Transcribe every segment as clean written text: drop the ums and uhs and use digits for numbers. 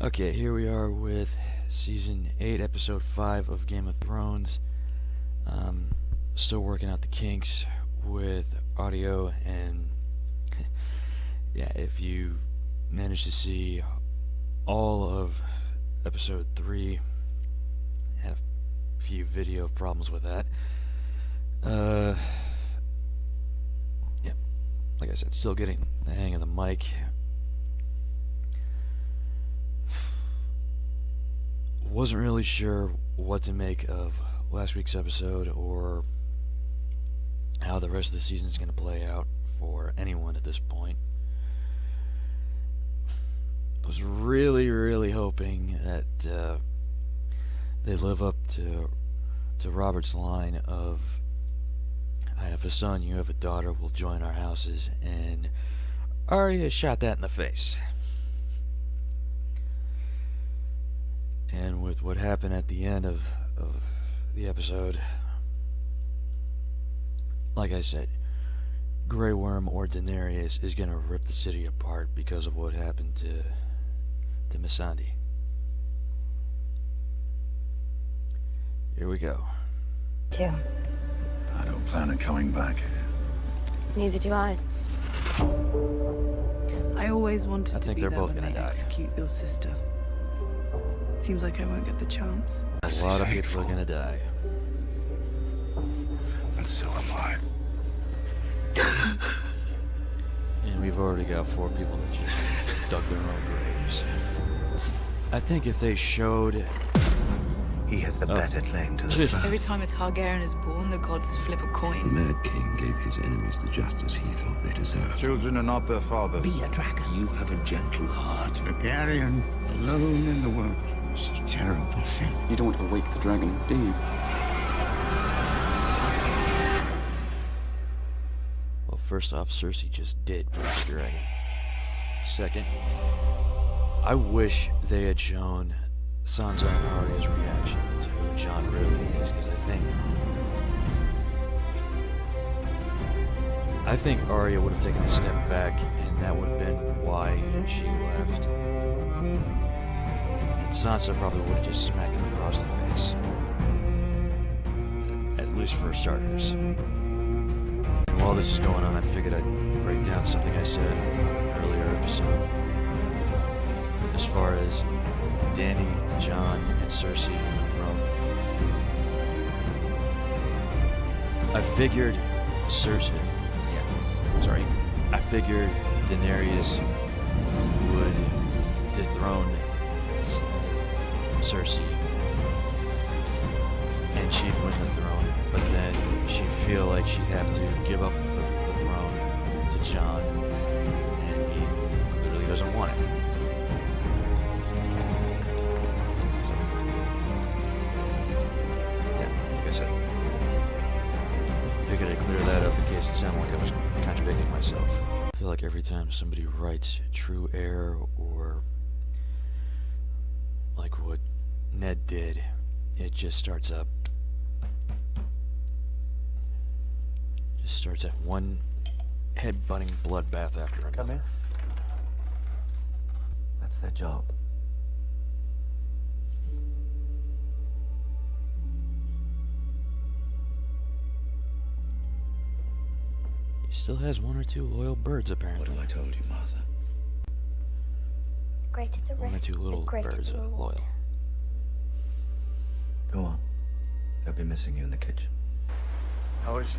Okay, here we are with Season 8, Episode 5 of Game of Thrones. Still working out the kinks with audio, and yeah, if you managed to see all of Episode 3, had a few video problems with that. Yeah, like I said, still getting the hang of the mic. Wasn't really sure what to make of last week's episode or how the rest of the season is going to play out for anyone at this point. Was really hoping that they live up to Robert's line of, I have a son, you have a daughter, we'll join our houses, and Arya shot that in the face. And with what happened at the end of the episode, like I said, Grey Worm or Daenerys is going to rip the city apart because of what happened to Missandei. Here we go. Too. I don't plan on coming back. Neither do I. I always wanted I to think be they're there both when gonna they die. execute your sister. Seems like I won't get the chance. A lot of people are going to die. And so am I. And we've already got 4 people that just dug their own graves. I think if they showed... He has the better claim to the throne. Every time a Targaryen is born, the gods flip a The coin. Mad King gave his enemies the justice he thought they deserved. Children are not their fathers. Be a dragon. You have a gentle heart. Targaryen, alone in the world, is a terrible thing. You don't want to wake the dragon, do you? Well, first off, Cersei just did wake the dragon. Second, I wish they had shown Sansa and Arya's reaction to Jon Rivers, because I think Arya would have taken a step back, and that would have been why she left. And Sansa probably would have just smacked him across the face. At least for starters. And while this is going on, I figured I'd break down something I said in an earlier episode. As far as Dany, Jon, and Cersei on the throne. I figured I figured Daenerys would dethrone Cersei, and she'd win the throne, but then she'd feel like she'd have to give up the throne to Jon, and he clearly doesn't want it. Figured I'd clear that up in case it sounded like I was contradicting myself. I feel like every time somebody writes true heir or like what Ned did, it just starts at one head-butting bloodbath after another. Come in. That's their job. He still has 1 or 2 loyal birds, apparently. What have I told you, Martha? The greater the 1 or risk, 2 little the greater birds the are reward. loyal. Go on. They'll be missing you in the kitchen. How is she?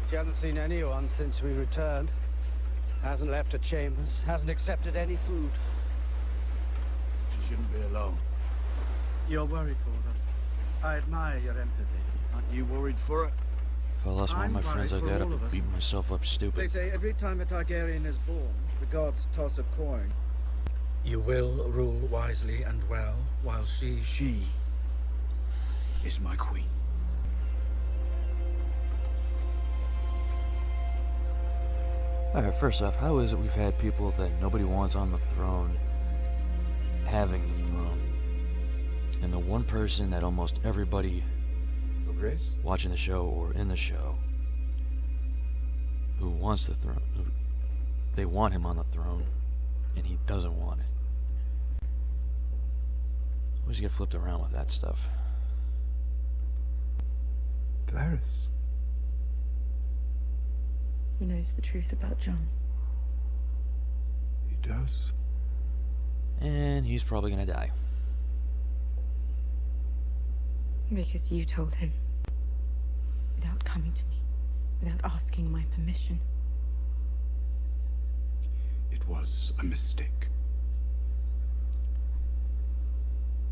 She hasn't seen anyone since we returned. Hasn't left her chambers. Hasn't accepted any food. She shouldn't be alone. You're worried for her. I admire your empathy. Aren't you worried for her? If I lost one of my I'm friends like worried for that, I'd all of be us. beating myself up They stupid. say every time a Targaryen is born, the gods toss a coin. You will rule wisely and well, while she... She is my queen. Alright, first off, how is it we've had people that nobody wants on the throne having the throne? And the one person that almost everybody Grace? watching the show or in the show who wants the throne, they want him on the throne, and he doesn't want it. always get flipped around with that stuff. Varys. He knows the truth about John. He does. And he's probably gonna die. Because you told him. Without coming to me. Without asking my permission. It was a mistake.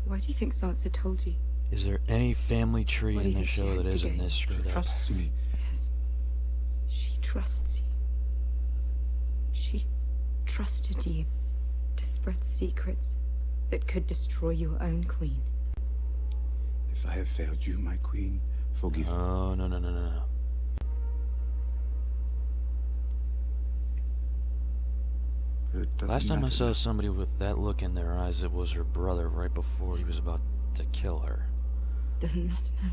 Why do you think Sansa told you? Is there any family tree What do in you this think she show that had to isn't gain? this screwed up? Trust me. Yes. She trusts you. She trusted you to spread secrets that could destroy your own queen. If I have failed you, my queen, forgive me. Oh, no, no, no, no, no. But it doesn't Last time I matter saw now. somebody with that look in their eyes, it was her brother right before he was about to kill her. Doesn't matter now.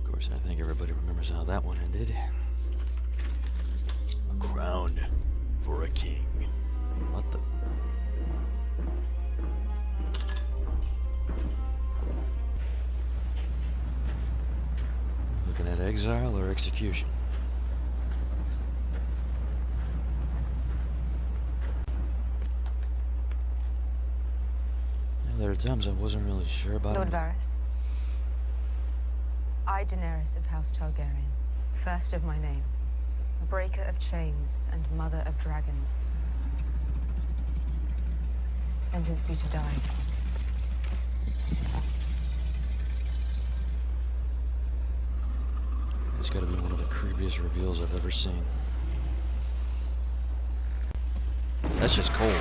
Of course, I think everybody remembers how that one ended. A crown for a king. What the? Looking at exile or execution? Yeah, there are times I wasn't really sure about Lord him. Varys. I, Daenerys of House Targaryen, first of my name, breaker of chains and mother of dragons, sentence you to die. It's gotta be one of the creepiest reveals I've ever seen. That's just cold.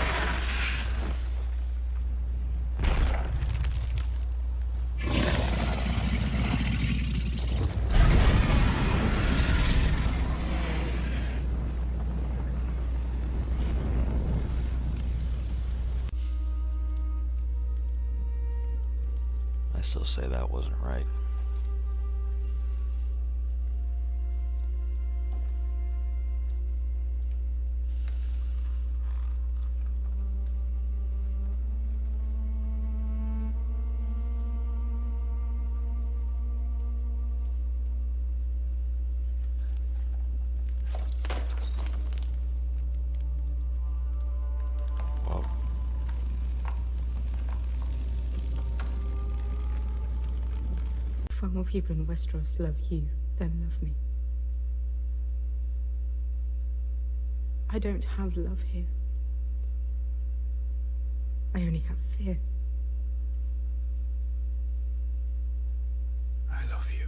I still say that wasn't right. Whoa. Far more people in Westeros love you than love me. I don't have love here. I only have fear. I love you.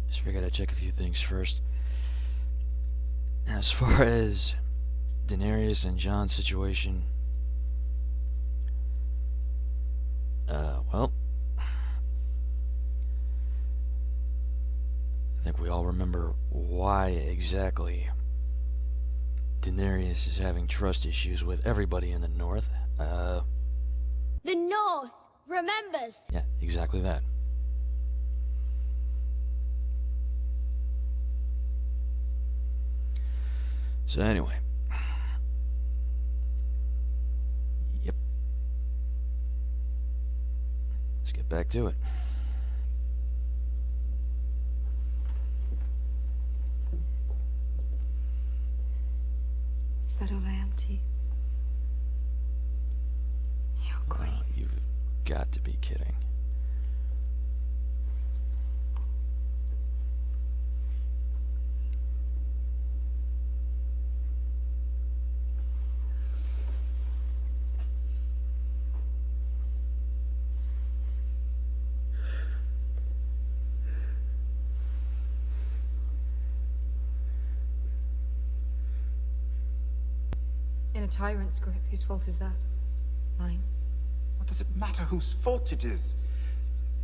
Just figured I'd check a few things first. As far as Daenerys and Jon's situation, well, I think we all remember why exactly Daenerys is having trust issues with everybody in the North. The North remembers. Yeah, exactly that. So anyway. Yep. Let's get back to it. Is that all I am to you? Your queen. You've got to be kidding. In a tyrant's grip, whose fault is that? Mine. What does it matter whose fault it is?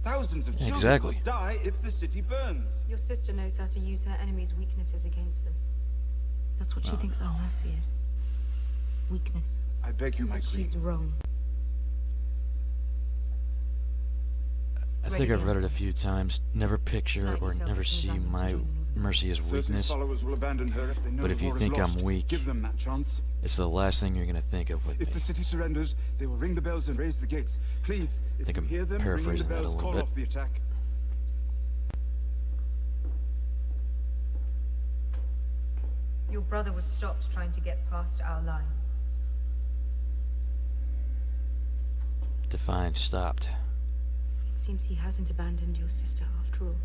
Thousands of children Exactly. will die if the city burns. Your sister knows how to use her enemy's weaknesses against them. That's what she thinks our mercy is. Weakness. I beg you, my But queen. she's wrong. I think I've read it a few times. Never picture Tonight or yourself never becomes see landed to my join the Northern mercy is weakness. Followers will abandon her if they know But if the you war is think I'm lost. weak, Give them that chance. it's the last thing you're gonna think of with If me. the city surrenders, they will ring the bells and raise the gates. Please, if think you I'm hear them ringing the paraphrasing that a bells, little call bit. off the attack. Your brother was stopped trying to get past our lines. Defiant stopped. It seems he hasn't abandoned your sister after all.